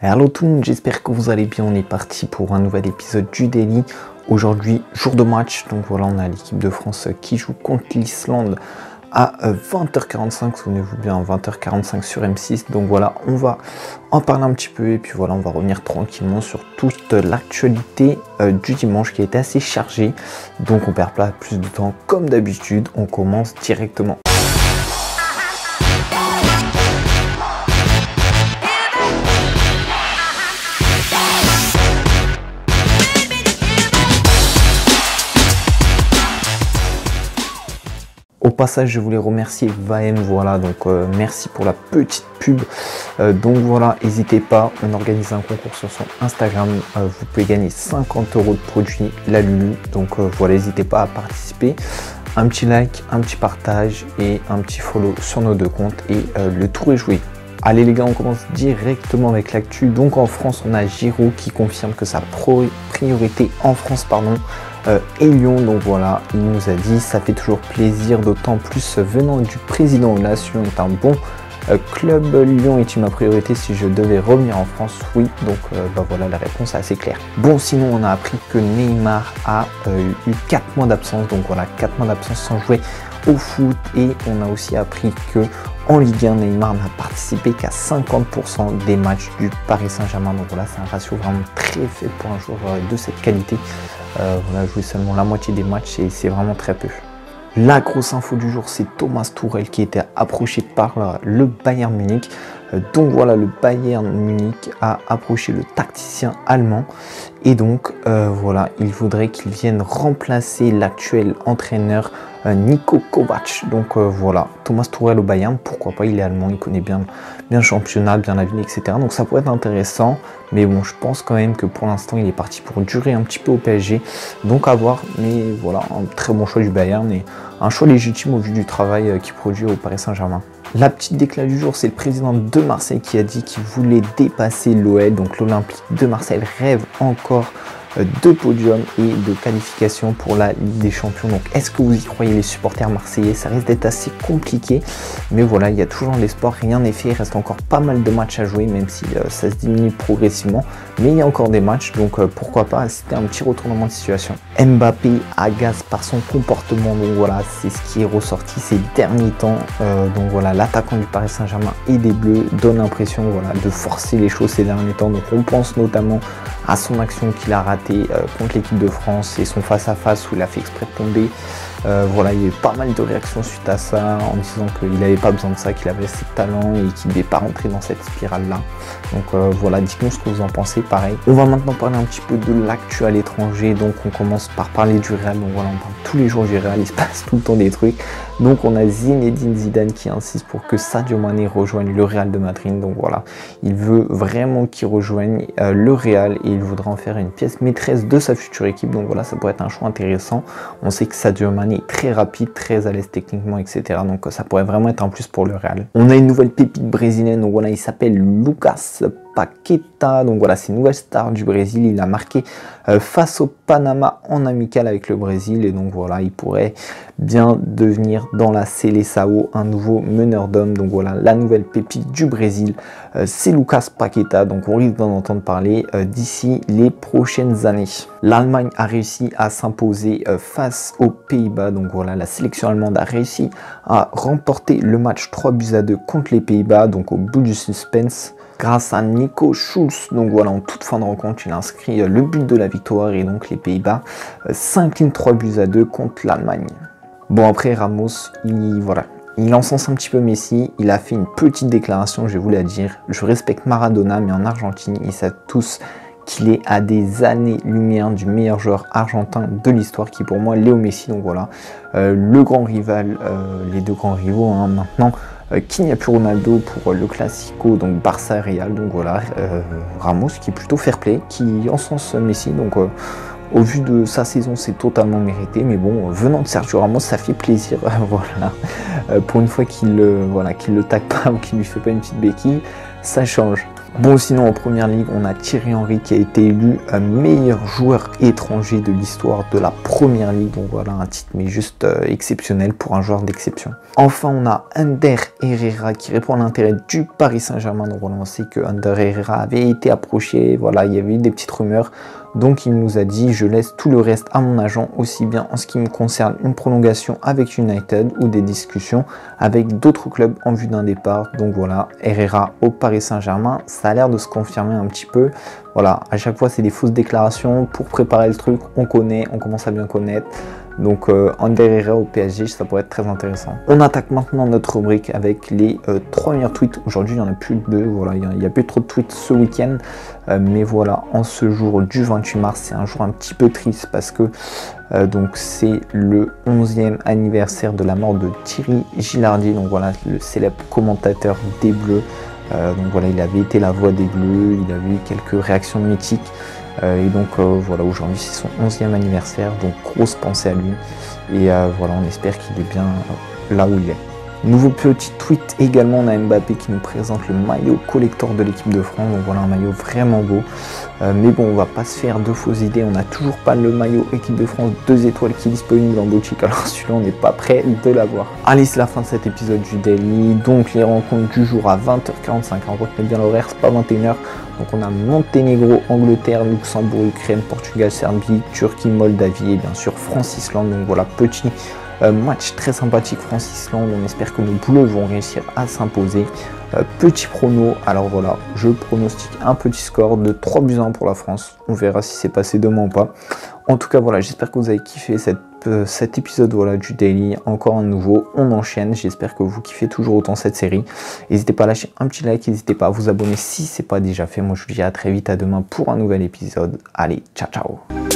Hello tout le monde, j'espère que vous allez bien. On est parti pour un nouvel épisode du Daily. Aujourd'hui, jour de match. Donc voilà, on a l'équipe de France qui joue contre l'Islande à 20h45. Souvenez-vous bien, 20h45 sur M6. Donc voilà, on va en parler un petit peu. Et puis voilà, on va revenir tranquillement sur toute l'actualité du dimanche qui a été assez chargée. Donc on perd pas plus de temps comme d'habitude. On commence directement. Au passage, je voulais remercier Vaem, voilà, donc merci pour la petite pub. Donc voilà, n'hésitez pas, on organise un concours sur son Instagram. Vous pouvez gagner 50 € de produits La Lulu. Donc voilà, n'hésitez pas à participer. Un petit like, un petit partage et un petit follow sur nos deux comptes et le tour est joué. Allez les gars, on commence directement avec l'actu. Donc en France, on a Giroud qui confirme que sa priorité en France, est Lyon. Donc voilà, il nous a dit, ça fait toujours plaisir, d'autant plus venant du président. Là, Lyon est un bon club. Lyon est ma priorité si je devais revenir en France. Oui, donc voilà, la réponse est assez claire. Bon, sinon on a appris que Neymar a eu 4 mois d'absence. Donc voilà, 4 mois d'absence sans jouer au foot. Et on a aussi appris que en Ligue 1, Neymar n'a participé qu'à 50% des matchs du Paris Saint-Germain. Donc voilà, c'est un ratio vraiment très faible pour un joueur de cette qualité. Voilà, jouer seulement la moitié des matchs et c'est vraiment très peu. La grosse info du jour, c'est Thomas Tuchel qui était approché par le Bayern Munich. Donc voilà, le Bayern Munich a approché le tacticien allemand et donc voilà, il voudrait qu'il vienne remplacer l'actuel entraîneur Niko Kovac. Donc voilà, Thomas Tuchel au Bayern, pourquoi pas, il est allemand, il connaît bien le championnat, bien la ville, etc. Donc ça pourrait être intéressant, mais bon, je pense quand même que pour l'instant, il est parti pour durer un petit peu au PSG. Donc à voir, mais voilà, un très bon choix du Bayern et un choix légitime au vu du travail qu'il produit au Paris Saint-Germain. La petite déclat du jour, c'est le président de Marseille qui a dit qu'il voulait dépasser l'OL. Donc l'Olympique de Marseille rêve encore de podium et de qualification pour la Ligue des Champions. Donc est-ce que vous y croyez les supporters marseillais? Ça risque d'être assez compliqué, mais voilà, il y a toujours l'espoir, rien n'est fait, il reste encore pas mal de matchs à jouer, même si ça se diminue progressivement, mais il y a encore des matchs, donc pourquoi pas, c'était un petit retournement de situation. Mbappé agace par son comportement, donc voilà, c'est ce qui est ressorti ces derniers temps. Donc voilà, l'attaquant du Paris Saint-Germain et des Bleus donne l'impression, voilà, de forcer les choses ces derniers temps. Donc on pense notamment à son action qu'il a ratée contre l'équipe de France et son face-à-face où il a fait exprès de tomber. Voilà, il y a eu pas mal de réactions suite à ça en disant qu'il n'avait pas besoin de ça, qu'il avait ses talents et qu'il ne devait pas rentrer dans cette spirale-là. Donc voilà, dites-nous ce que vous en pensez, pareil. On va maintenant parler un petit peu de l'actu à l'étranger. Donc on commence par parler du Real. Donc voilà, on parle tous les jours du Real, il se passe tout le temps des trucs. Donc on a Zinedine Zidane qui insiste pour que Sadio Mané rejoigne le Real de Madrid. Donc voilà, il veut vraiment qu'il rejoigne le Real et il voudra en faire une pièce maîtresse de sa future équipe. Donc voilà, ça pourrait être un choix intéressant. On sait que Sadio Mané est très rapide, très à l'aise techniquement, etc. Donc ça pourrait vraiment être un plus pour le Real. On a une nouvelle pépite brésilienne. Donc voilà, il s'appelle Lucas Paqueta. Donc voilà, c'est une nouvelle star du Brésil. Il a marqué face au Panama en amical avec le Brésil. Et donc voilà, il pourrait bien devenir dans la Seleção un nouveau meneur d'hommes. Donc voilà, la nouvelle pépite du Brésil, c'est Lucas Paqueta. Donc on risque d'en entendre parler d'ici les prochaines années. L'Allemagne a réussi à s'imposer face aux Pays-Bas. Donc voilà, la sélection allemande a réussi à remporter le match 3-2 contre les Pays-Bas. Donc au bout du suspense, grâce à Nico Schulz. Donc voilà, en toute fin de rencontre, il a inscrit le but de la victoire et donc les Pays-Bas s'inclinent 3-2 contre l'Allemagne. Bon, après Ramos, il encense un petit peu Messi. Il a fait une petite déclaration, je vais vous la dire. Je respecte Maradona, mais en Argentine, ils savent tous qu'il est à des années-lumière du meilleur joueur argentin de l'histoire, qui pour moi Léo Messi. Donc voilà, le grand rival, les deux grands rivaux maintenant, qu'il n'y a plus Ronaldo pour le Classico, donc Barça et Real. Donc voilà, Ramos qui est plutôt fair play, qui encense Messi. Donc au vu de sa saison, c'est totalement mérité, mais bon, venant de Sergio Ramos, ça fait plaisir. Voilà, pour une fois qu'il le tague pas ou qu'il lui fait pas une petite béquille, ça change. Bon, sinon en première ligue, on a Thierry Henry qui a été élu meilleur joueur étranger de l'histoire de la première ligue. Donc voilà, un titre mais juste exceptionnel pour un joueur d'exception. Enfin, on a Ander Herrera qui répond à l'intérêt du Paris Saint-Germain. Donc voilà, on sait que Ander Herrera avait été approché. Voilà, il y avait eu des petites rumeurs. Donc il nous a dit: je laisse tout le reste à mon agent, aussi bien en ce qui me concerne une prolongation avec United ou des discussions avec d'autres clubs en vue d'un départ. Donc voilà, Herrera au Paris Saint-Germain, ça a l'air de se confirmer un petit peu. Voilà, à chaque fois c'est des fausses déclarations pour préparer le truc, on connaît, on commence à bien connaître. Donc Ander Herrera au PSG, ça pourrait être très intéressant. On attaque maintenant notre rubrique avec les 3 meilleurs tweets. Aujourd'hui, il n'y en a plus de 2. Voilà, il n'y a plus trop de tweets ce week-end. Mais voilà, en ce jour du 28 mars, c'est un jour un petit peu triste parce que donc c'est le 11e anniversaire de la mort de Thierry Gilardi. Donc voilà, le célèbre commentateur des Bleus. Donc voilà, il avait été la voix des Bleus, il avait eu quelques réactions mythiques. Et donc voilà, aujourd'hui c'est son 11e anniversaire, donc grosse pensée à lui. Et voilà, on espère qu'il est bien là où il est. Nouveau petit tweet également, on a Mbappé qui nous présente le maillot collector de l'équipe de France. Donc voilà, un maillot vraiment beau. Mais bon, on va pas se faire de fausses idées. On n'a toujours pas le maillot équipe de France 2 étoiles qui est disponible en boutique. Alors celui-là, on n'est pas prêt de l'avoir. Allez, c'est la fin de cet épisode du Daily. Donc les rencontres du jour à 20h45. On retenez bien l'horaire, c'est pas 21h. Donc on a Monténégro, Angleterre, Luxembourg, Ukraine, Portugal, Serbie, Turquie, Moldavie et bien sûr France-Islande. Donc voilà, petit match très sympathique France-Islande. On espère que nos Bleus vont réussir à s'imposer. Petit prono, alors voilà, je pronostique un petit score de 3-1 pour la France. On verra si c'est passé demain ou pas. En tout cas, voilà, j'espère que vous avez kiffé cet épisode voilà, du Daily. Encore un nouveau, on enchaîne. J'espère que vous kiffez toujours autant cette série. N'hésitez pas à lâcher un petit like, n'hésitez pas à vous abonner si ce n'est pas déjà fait. Moi, je vous dis à très vite, à demain pour un nouvel épisode. Allez, ciao, ciao.